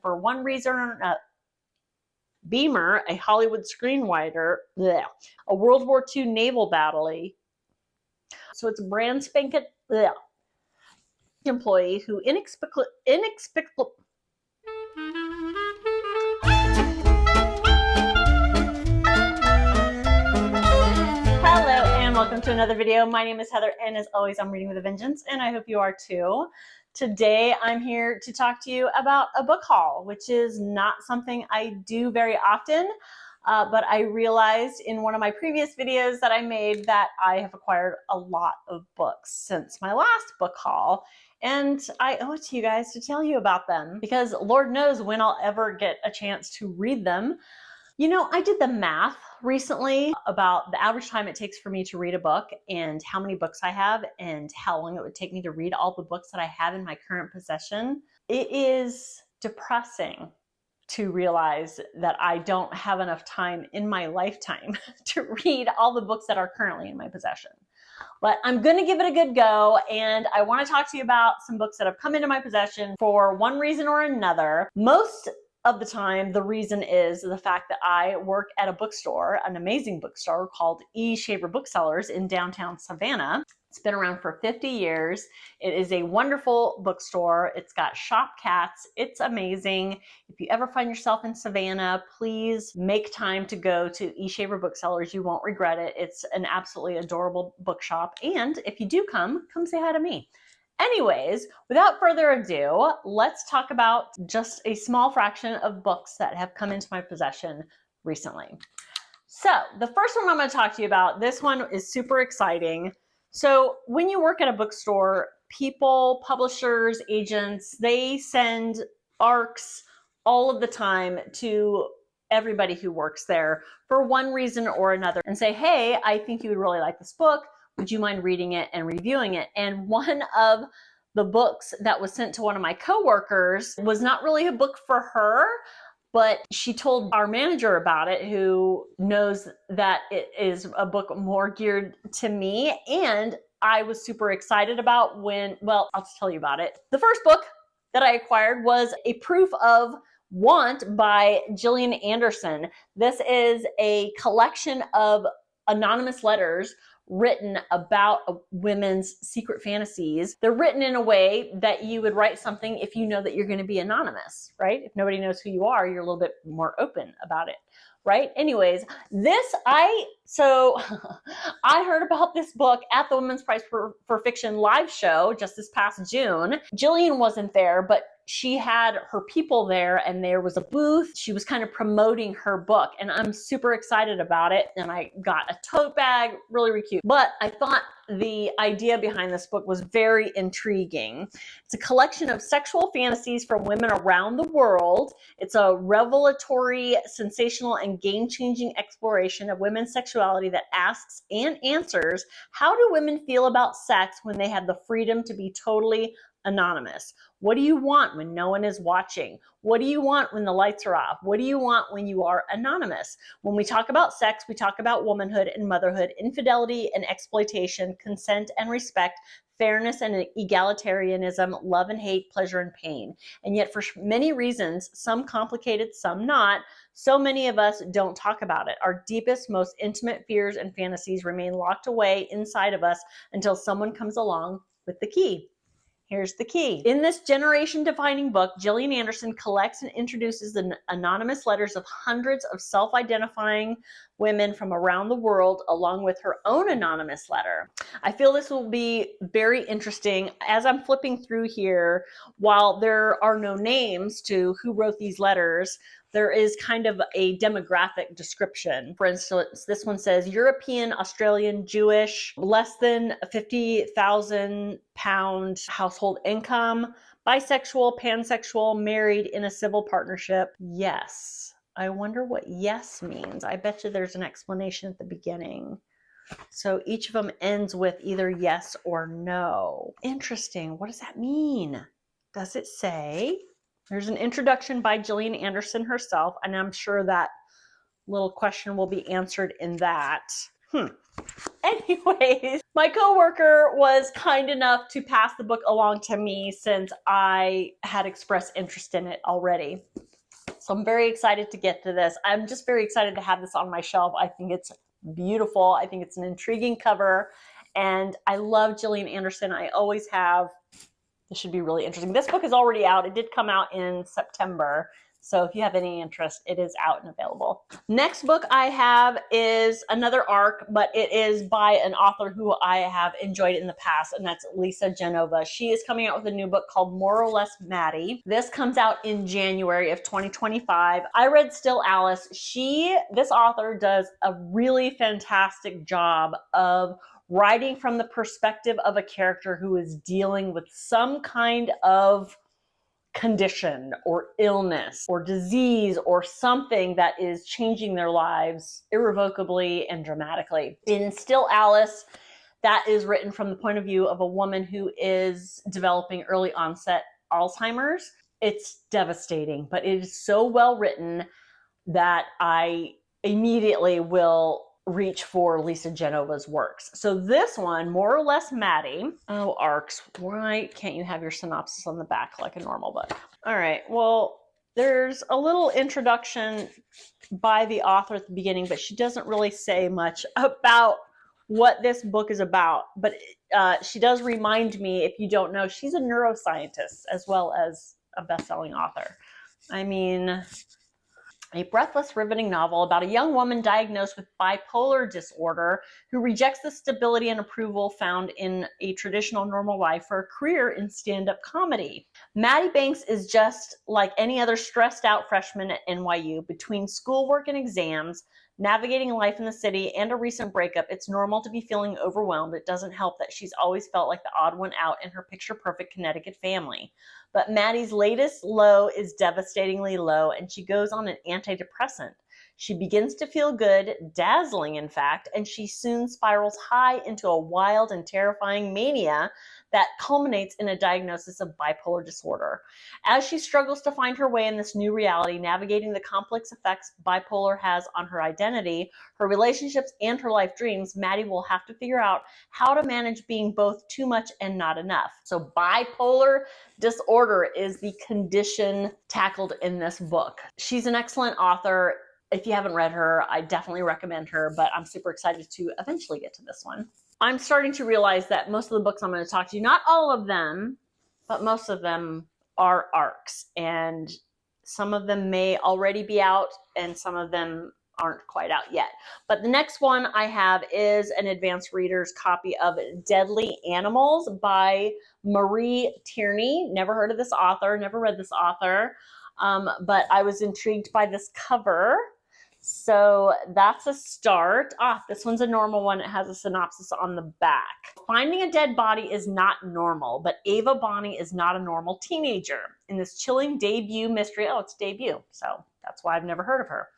For one reason or another. Beamer, a Hollywood screenwriter, a World War II naval battle. So it's a brand spanking employee who inexplicably. Hello and welcome to another video. My name is Heather, and as always, I'm reading with a vengeance, and I hope you are too. Today, I'm here to talk to you about a book haul, which is not something I do very often, but I realized in one of my previous videos that I made that I have acquired a lot of books since my last book haul, and I owe it to you guys to tell you about them, because Lord knows when I'll ever get a chance to read them. You know, I did the math recently about the average time it takes for me to read a book and how many books I have and how long it would take me to read all the books that I have in my current possession. It is depressing to realize that I don't have enough time in my lifetime to read all the books that are currently in my possession. But I'm going to give it a good go, and I want to talk to you about some books that have come into my possession for one reason or another. Most of the time, the reason is the fact that I work at a bookstore, an amazing bookstore called E. Shaver Booksellers in downtown Savannah. It's been around for 50 years. It is a wonderful bookstore. It's got shop cats. It's amazing. If you ever find yourself in Savannah, please make time to go to E. Shaver Booksellers. You won't regret it. It's an absolutely adorable bookshop. And if you do come say hi to me. Anyways, without further ado, let's talk about just a small fraction of books that have come into my possession recently. So the first one I'm going to talk to you about, this one is super exciting. So when you work at a bookstore, people, publishers, agents, they send ARCs all of the time to everybody who works there for one reason or another and say, hey, I think you would really like this book. Would you mind reading it and reviewing it? And one of the books that was sent to one of my coworkers was not really a book for her, but she told our manager about it, who knows that it is a book more geared to me. And I was super excited about well, I'll just tell you about it. The first book that I acquired was A Proof of Want by Gillian Anderson. This is a collection of anonymous letters written about women's secret fantasies. They're written in a way that you would write something if you know that you're going to be anonymous, right? If nobody knows who you are, you're a little bit more open about it, right? Anyways, I heard about this book at the Women's Prize for Fiction live show just this past June. Jillian wasn't there, but she had her people there, and there was a booth. She was kind of promoting her book, and I'm super excited about it. And I got a tote bag, really, really cute. But I thought the idea behind this book was very intriguing. It's a collection of sexual fantasies from women around the world. It's a revelatory, sensational, and game-changing exploration of women's sexuality that asks and answers, how do women feel about sex when they have the freedom to be totally anonymous? What do you want when no one is watching? What do you want when the lights are off? What do you want when you are anonymous? When we talk about sex, we talk about womanhood and motherhood, infidelity and exploitation, consent and respect, fairness and egalitarianism, love and hate, pleasure and pain. And yet for many reasons, some complicated, some not, so many of us don't talk about it. Our deepest, most intimate fears and fantasies remain locked away inside of us until someone comes along with the key. Here's the key. In this generation-defining book, Gillian Anderson collects and introduces the anonymous letters of hundreds of self-identifying women from around the world, along with her own anonymous letter. I feel this will be very interesting. As I'm flipping through here, while there are no names to who wrote these letters, there is kind of a demographic description. For instance, this one says European, Australian, Jewish, less than £50,000 household income, bisexual, pansexual, married, in a civil partnership. Yes. I wonder what yes means. I bet you there's an explanation at the beginning. So each of them ends with either yes or no. Interesting. What does that mean? Does it say? There's an introduction by Gillian Anderson herself, and I'm sure that little question will be answered in that. Anyways, my coworker was kind enough to pass the book along to me since I had expressed interest in it already. So I'm very excited to get to this. I'm just very excited to have this on my shelf. I think it's beautiful. I think it's an intriguing cover. And I love Gillian Anderson. I always have. This should be really interesting. This book is already out. It did come out in September. So if you have any interest, it is out and available. Next book I have is another ARC, but it is by an author who I have enjoyed in the past, and that's Lisa Genova. She is coming out with a new book called More or Less Maddy. This comes out in January of 2025. I read Still Alice. This author does a really fantastic job of writing from the perspective of a character who is dealing with some kind of condition or illness or disease or something that is changing their lives irrevocably and dramatically. In Still Alice, that is written from the point of view of a woman who is developing early onset Alzheimer's. It's devastating, but it is so well written that I immediately will reach for Lisa Genova's works. So this one, More or Less Maddy. Oh, ARCs, why can't you have your synopsis on the back like a normal book? All right, well, there's a little introduction by the author at the beginning, but she doesn't really say much about what this book is about. But she does remind me, if you don't know, she's a neuroscientist as well as a best-selling author. I mean, a breathless, riveting novel about a young woman diagnosed with bipolar disorder who rejects the stability and approval found in a traditional normal life for a career in stand-up comedy. Maddy Banks is just like any other stressed-out freshman at NYU. Between schoolwork and exams, navigating life in the city, and a recent breakup, it's normal to be feeling overwhelmed. It doesn't help that she's always felt like the odd one out in her picture-perfect Connecticut family. But Maddy's latest low is devastatingly low, and she goes on an antidepressant. She begins to feel good, dazzling in fact, and she soon spirals high into a wild and terrifying mania that culminates in a diagnosis of bipolar disorder. As she struggles to find her way in this new reality, navigating the complex effects bipolar has on her identity, her relationships, and her life dreams, Maddy will have to figure out how to manage being both too much and not enough. So bipolar disorder is the condition tackled in this book. She's an excellent author. If you haven't read her, I definitely recommend her, but I'm super excited to eventually get to this one. I'm starting to realize that most of the books I'm going to talk to you, not all of them, but most of them are ARCs, and some of them may already be out and some of them aren't quite out yet. But the next one I have is an advanced reader's copy of Deadly Animals by Marie Tierney. Never heard of this author, never read this author, but I was intrigued by this cover. So that's a start. This one's a normal one. It has a synopsis on the back. Finding a dead body is not normal, but Ava Bonney is not a normal teenager. In this chilling debut mystery, it's debut, so that's why I've never heard of her.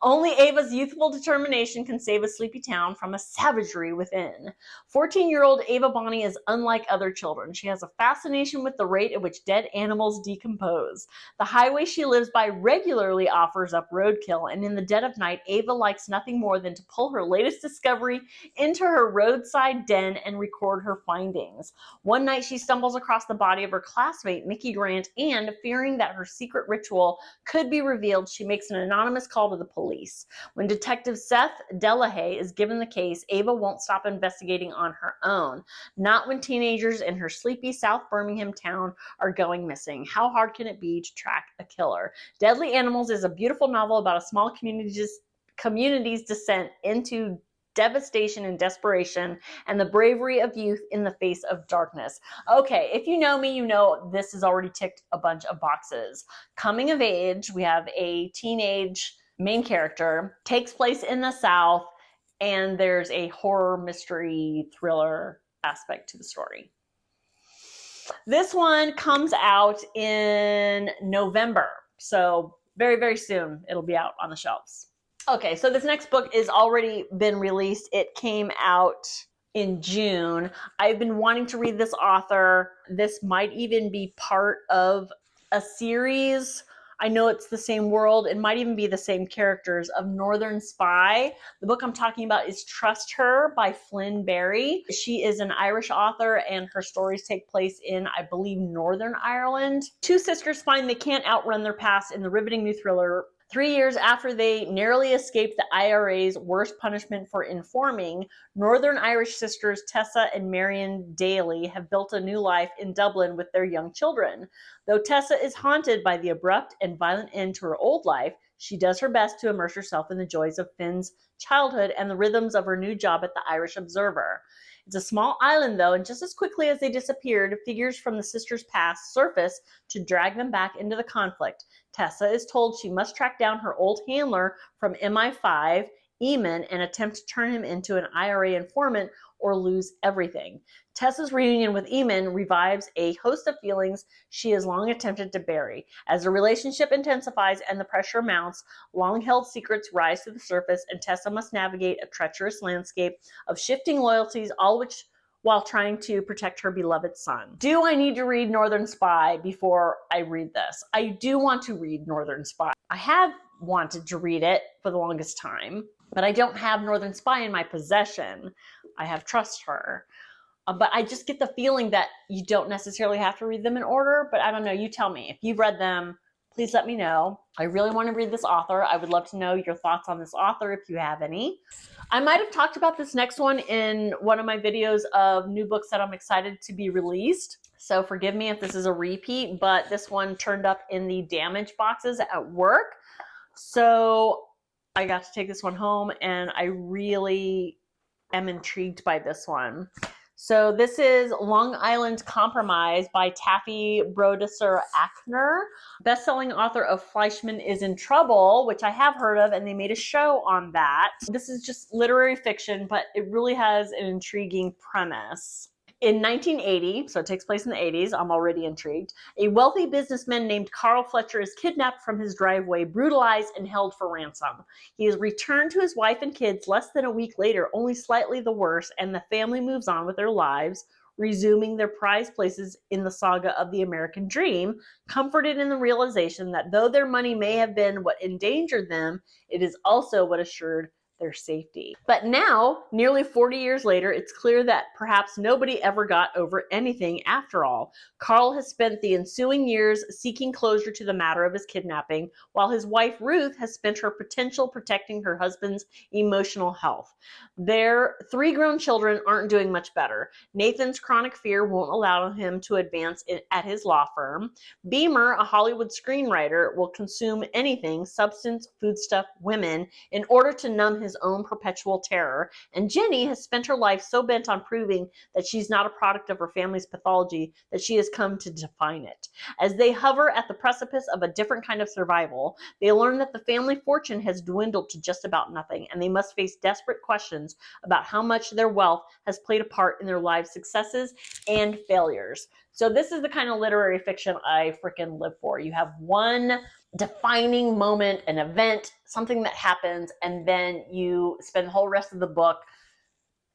Only Ava's youthful determination can save a sleepy town from a savagery within. 14-year-old Ava Bonney is unlike other children. She has a fascination with the rate at which dead animals decompose. The highway she lives by regularly offers up roadkill, and in the dead of night, Ava likes nothing more than to pull her latest discovery into her roadside den and record her findings. One night, she stumbles across the body of her classmate, Mickey Grant, and, fearing that her secret ritual could be revealed, she makes an anonymous call to the police. When Detective Seth Delahaye is given the case, Ava won't stop investigating on her own. Not when teenagers in her sleepy South Birmingham town are going missing. How hard can it be to track a killer? Deadly Animals is a beautiful novel about a small community's descent into devastation and desperation, and the bravery of youth in the face of darkness. Okay, if you know me, you know this has already ticked a bunch of boxes. Coming of age, we have a teenage main character, takes place in the South, and there's a horror, mystery, thriller aspect to the story. This one comes out in November, so very, very soon it'll be out on the shelves. Okay, so this next book is already been released. It came out in June. I've been wanting to read this author. This might even be part of a series. I know it's the same world. It might even be the same characters of Northern Spy. The book I'm talking about is Trust Her by Flynn Barry. She is an Irish author and her stories take place in, I believe, Northern Ireland. Two sisters find they can't outrun their past in the riveting new thriller. 3 years after they narrowly escaped the IRA's worst punishment for informing, Northern Irish sisters Tessa and Marion Daly have built a new life in Dublin with their young children. Though Tessa is haunted by the abrupt and violent end to her old life, she does her best to immerse herself in the joys of Finn's childhood and the rhythms of her new job at the Irish Observer. It's a small island, though, and just as quickly as they disappeared, figures from the sisters' past surface to drag them back into the conflict. Tessa is told she must track down her old handler from MI5, Eamon, and attempt to turn him into an IRA informant or lose everything. Tessa's reunion with Eamon revives a host of feelings she has long attempted to bury. As the relationship intensifies and the pressure mounts, long-held secrets rise to the surface, and Tessa must navigate a treacherous landscape of shifting loyalties, all which while trying to protect her beloved son. Do I need to read Northern Spy before I read this? I do want to read Northern Spy. I have wanted to read it for the longest time, but I don't have Northern Spy in my possession. I have Trust Her. But I just get the feeling that you don't necessarily have to read them in order, but I don't know, you tell me. If you've read them, please let me know. I really want to read this author. I would love to know your thoughts on this author if you have any. I might have talked about this next one in one of my videos of new books that I'm excited to be released. So forgive me if this is a repeat, but this one turned up in the damage boxes at work. So I got to take this one home and I really am intrigued by this one. So this is Long Island Compromise by Taffy Brodesser-Akner, best-selling author of Fleischman is in Trouble, which I have heard of, and they made a show on that. This is just literary fiction, but it really has an intriguing premise. In 1980, so it takes place in the 80s, I'm already intrigued, a wealthy businessman named Carl Fletcher is kidnapped from his driveway, brutalized, and held for ransom. He is returned to his wife and kids less than a week later, only slightly the worse, and the family moves on with their lives, resuming their prized places in the saga of the American dream, comforted in the realization that though their money may have been what endangered them, it is also what assured their safety. But now, nearly 40 years later, it's clear that perhaps nobody ever got over anything after all. Carl has spent the ensuing years seeking closure to the matter of his kidnapping, while his wife Ruth has spent her potential protecting her husband's emotional health. Their 3 grown children aren't doing much better. Nathan's chronic fear won't allow him to advance at his law firm. Beamer, a Hollywood screenwriter, will consume anything, substance, foodstuff, women, in order to numb his own perpetual terror, and Jenny has spent her life so bent on proving that she's not a product of her family's pathology that she has come to define it. As they hover at the precipice of a different kind of survival, they learn that the family fortune has dwindled to just about nothing, and they must face desperate questions about how much their wealth has played a part in their lives' successes and failures. So this is the kind of literary fiction I freaking live for. You have one defining moment, an event, something that happens, and then you spend the whole rest of the book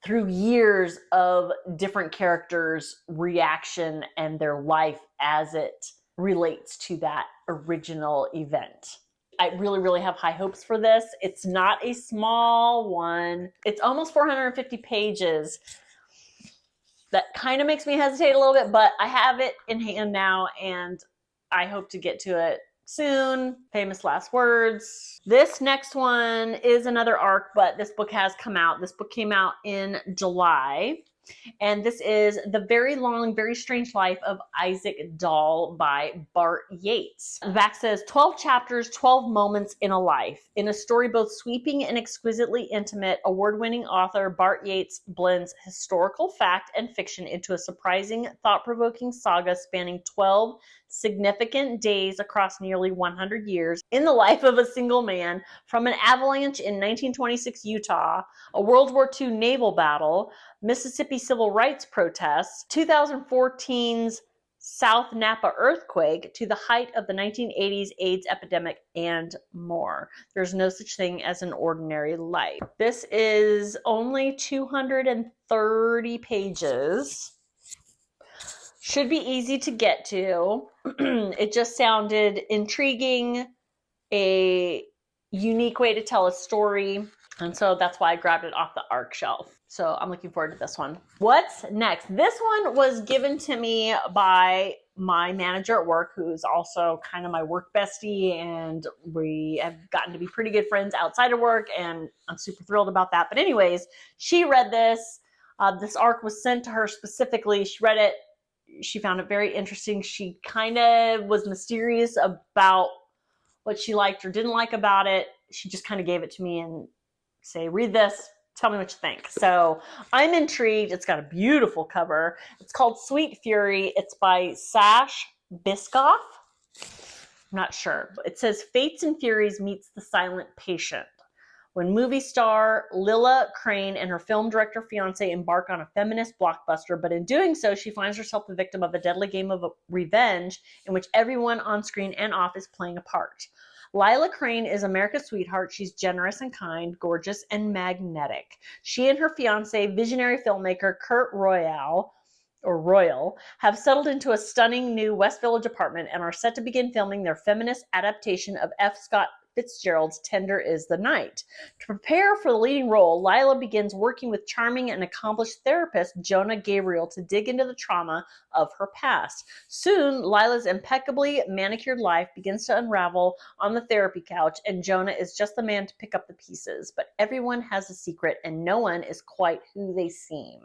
through years of different characters' reaction and their life as it relates to that original event. I really, really have high hopes for this. It's not a small one. It's almost 450 pages. That kind of makes me hesitate a little bit, but I have it in hand now and I hope to get to it soon. Famous last words. This next one is another arc, but this book has come out. This book came out in July. And this is The Very Long, Very Strange Life of Isaac Dahl by Bart Yates. The back says 12 chapters, 12 moments in a life. In a story both sweeping and exquisitely intimate, award-winning author Bart Yates blends historical fact and fiction into a surprising, thought-provoking saga spanning 12 significant days across nearly 100 years in the life of a single man, from an avalanche in 1926 Utah, a World War II naval battle, Mississippi civil rights protests, 2014's South Napa earthquake, to the height of the 1980s AIDS epidemic, and more. There's no such thing as an ordinary life. This is only 230 pages. Should be easy to get to. It just sounded intriguing, a unique way to tell a story. And so that's why I grabbed it off the ARC shelf. So I'm looking forward to this one. What's next? This one was given to me by my manager at work, who's also kind of my work bestie, and we have gotten to be pretty good friends outside of work, and I'm super thrilled about that. But anyways, she read this. This ARC was sent to her specifically. She read it. She found it very interesting. She kind of was mysterious about what she liked or didn't like about it. She just kind of gave it to me and say, read this, tell me what you think. So I'm intrigued. It's got a beautiful cover. It's called Sweet Fury. It's by Sash Biscoff. I'm not sure. It says Fates and Furies meets the Silent Patient. When movie star Lilla Crane and her film director fiance embark on a feminist blockbuster, but in doing so, she finds herself the victim of a deadly game of revenge in which everyone on screen and off is playing a part. Lila Crane is America's sweetheart. She's generous and kind, gorgeous and magnetic. She and her fiance, visionary filmmaker Kurt Royal, have settled into a stunning new West Village apartment and are set to begin filming their feminist adaptation of F. Scott Fitzgerald's Tender is the Night. To prepare for the leading role, Lila begins working with charming and accomplished therapist Jonah Gabriel to dig into the trauma of her past. Soon, Lila's impeccably manicured life begins to unravel on the therapy couch, and Jonah is just the man to pick up the pieces. But everyone has a secret, and no one is quite who they seem.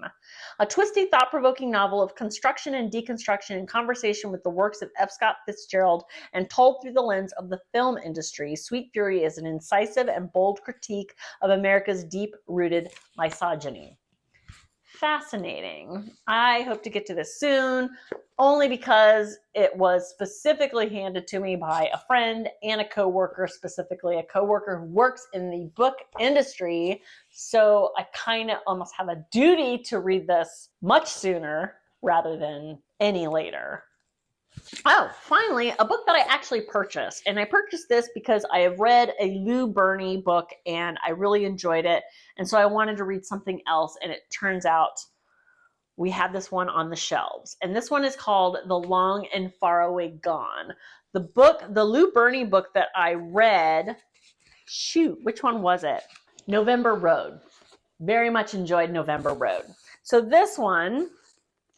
A twisty, thought-provoking novel of construction and deconstruction in conversation with the works of F. Scott Fitzgerald and told through the lens of the film industry, Sweet Fury is an incisive and bold critique of America's deep-rooted misogyny. Fascinating. I hope to get to this soon, only because it was specifically handed to me by a friend and a coworker, specifically a coworker who works in the book industry. So I kind of almost have a duty to read this much sooner rather than any later. Oh, finally, a book that I actually purchased. And I purchased this because I have read a Lou Berney book and I really enjoyed it. And so I wanted to read something else. And it turns out we had this one on the shelves. And this one is called The Long and Faraway Gone. The Lou Berney book that I read, which one was it? November Road. Very much enjoyed November Road. So this one,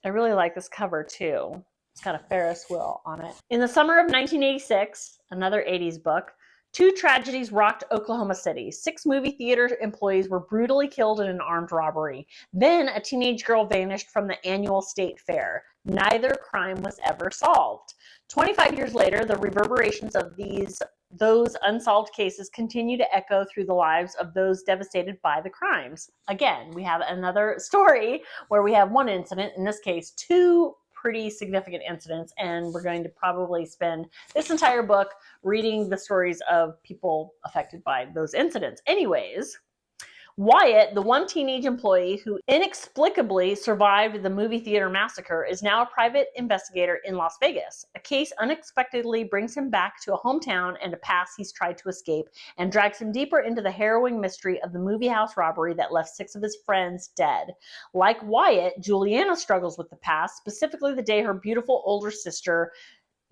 I really like this cover too. It's got a Ferris wheel on it. In the summer of 1986, another 80s book, two tragedies rocked Oklahoma City. 6 movie theater employees were brutally killed in an armed robbery. Then a teenage girl vanished from the annual state fair. Neither crime was ever solved. 25 years later, the reverberations of those unsolved cases continue to echo through the lives of those devastated by the crimes. Again, we have another story where we have one incident, in this case, 2 pretty significant incidents, and we're going to probably spend this entire book reading the stories of people affected by those incidents. Anyways, Wyatt, the one teenage employee who inexplicably survived the movie theater massacre, is now a private investigator in Las Vegas. A case unexpectedly brings him back to a hometown and a past he's tried to escape, and drags him deeper into the harrowing mystery of the movie house robbery that left 6 of his friends dead. Like Wyatt, Juliana struggles with the past, specifically the day her beautiful older sister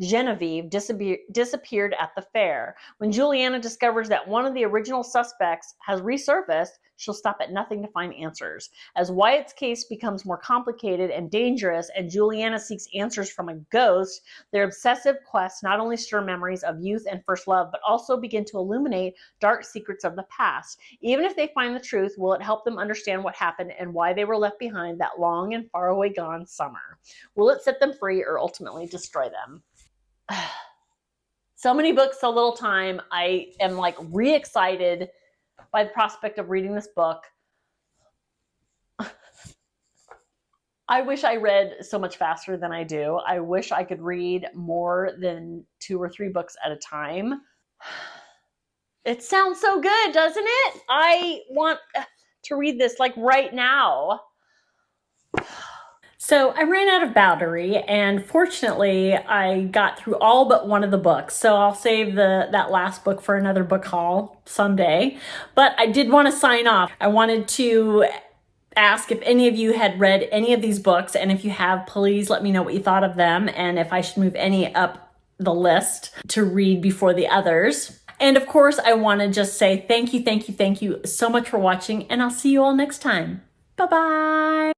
Genevieve disappeared at the fair. When Juliana discovers that one of the original suspects has resurfaced, she'll stop at nothing to find answers. As Wyatt's case becomes more complicated and dangerous, and Juliana seeks answers from a ghost, their obsessive quests not only stir memories of youth and first love, but also begin to illuminate dark secrets of the past. Even if they find the truth, will it help them understand what happened and why they were left behind that long and far away gone summer? Will it set them free or ultimately destroy them? So many books, so little time. I am like re-excited by the prospect of reading this book. I wish I read so much faster than I do. I wish I could read more than 2 or 3 books at a time. It sounds so good, doesn't it? I want to read this like right now. So I ran out of battery, and fortunately I got through all but one of the books. So I'll save that last book for another book haul someday. But I did want to sign off. I wanted to ask if any of you had read any of these books, and if you have, please let me know what you thought of them and if I should move any up the list to read before the others. And of course, I want to just say thank you so much for watching, and I'll see you all next time. Bye-bye.